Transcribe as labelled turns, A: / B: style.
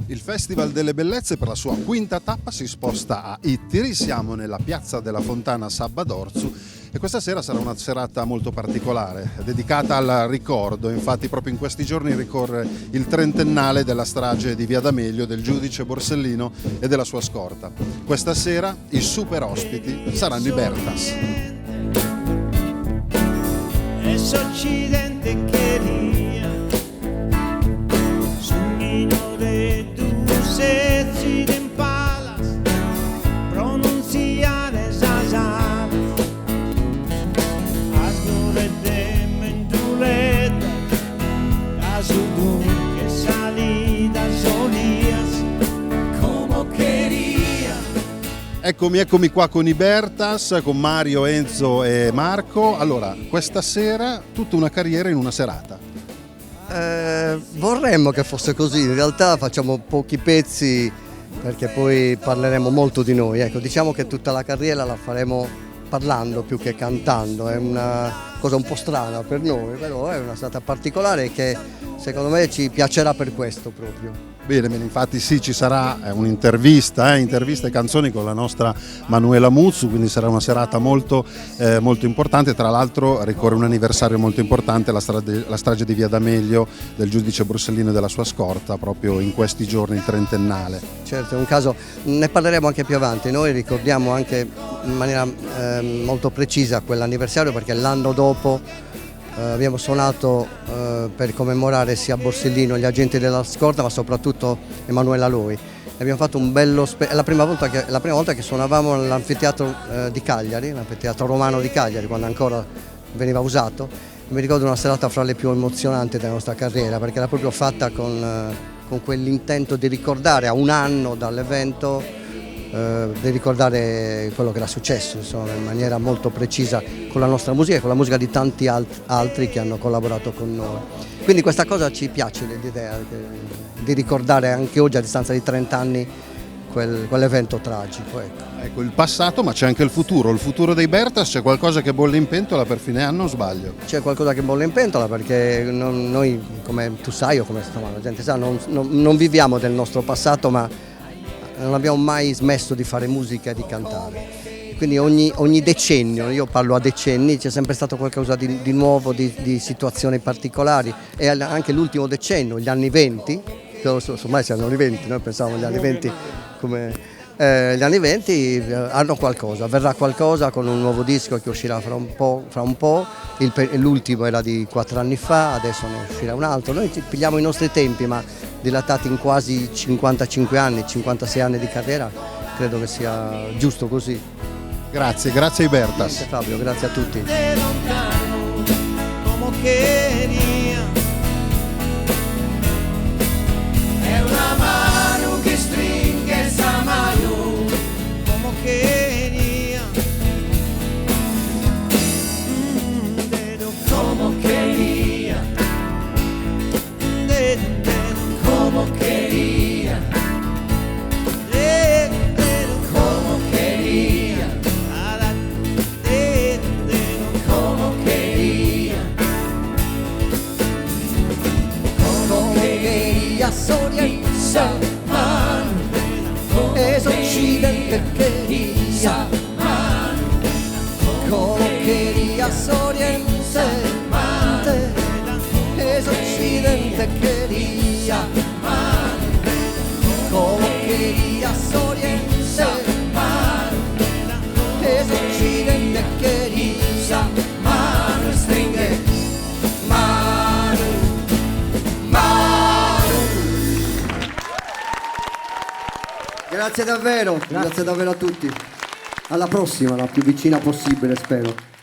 A: Il Festival delle Bellezze per la sua quinta tappa si sposta a Ittiri, siamo nella piazza della Fontana Sabba d'Orzu e questa sera sarà una serata molto particolare, dedicata al ricordo. Infatti proprio in questi giorni ricorre il trentennale della strage di Via D'Amelio, del giudice Borsellino e della sua scorta. Questa sera i super ospiti saranno i Bertas.
B: Es Occidente quería su niño de dulces y de empalas pronunciar esas aves azure de mentuleta a su dulce salida solías como quería.
A: Eccomi qua con i Bertas, con Mario, Enzo e Marco. Allora, questa sera tutta una carriera in una serata.
C: Vorremmo che fosse così, in realtà facciamo pochi pezzi perché poi parleremo molto di noi. Ecco, diciamo che tutta la carriera la faremo parlando più che cantando, è una cosa un po' strana per noi, però è una serata particolare che secondo me ci piacerà per questo proprio.
A: Bene, infatti sì, ci sarà un'intervista, interviste e canzoni con la nostra Manuela Muzzu, quindi sarà una serata molto importante. Tra l'altro ricorre un anniversario molto importante, la strage di Via D'Amelio del giudice Borsellino e della sua scorta, proprio in questi giorni, il trentennale.
C: Certo, è un caso, ne parleremo anche più avanti, noi ricordiamo anche in maniera molto precisa quell'anniversario perché l'anno dopo abbiamo suonato per commemorare sia Borsellino, gli agenti della scorta, ma soprattutto Emanuela Loi. Abbiamo fatto un bello è la prima volta che suonavamo all'anfiteatro di Cagliari, l'anfiteatro romano di Cagliari, quando ancora veniva usato. Mi ricordo una serata fra le più emozionanti della nostra carriera, perché era proprio fatta con quell'intento di ricordare a un anno dall'evento, di ricordare quello che era successo, insomma, in maniera molto precisa con la nostra musica e con la musica di tanti altri che hanno collaborato con noi. Quindi questa cosa ci piace, l'idea di ricordare anche oggi a distanza di 30 anni quell'evento tragico.
A: Ecco, il passato, ma c'è anche il futuro dei Bertas. C'è qualcosa che bolle in pentola per fine anno o sbaglio?
C: C'è qualcosa che bolle in pentola perché noi, come tu sai o come la gente sa, non viviamo del nostro passato, ma non abbiamo mai smesso di fare musica e di cantare. Quindi ogni decennio, io parlo a decenni, c'è sempre stato qualcosa di nuovo, di situazioni particolari, e anche l'ultimo decennio, gli anni 20, che ormai siamo anni 20, noi pensavamo agli anni 20 come... gli anni 20 hanno qualcosa, verrà qualcosa con un nuovo disco che uscirà fra un po', l'ultimo era di 4 anni fa, adesso ne uscirà un altro. Noi ci pigliamo i nostri tempi, ma dilatati in quasi 55 anni, 56 anni di carriera, credo che sia giusto così.
A: Grazie ai Bertas.
C: Grazie Fabio, grazie a tutti.
B: È una mano che stringe esa mano como quería. Dedo como quería. Dedo como quería. Dedo como quería. Dedo como quería. Como quería Soria esa mano. Es Occidente quería, como quería Oriente, es Occidente quería, como quería Oriente, es Occidente quería, mano stringe, mano, mano.
C: Grazie davvero a tutti. Alla prossima, la più vicina possibile, spero.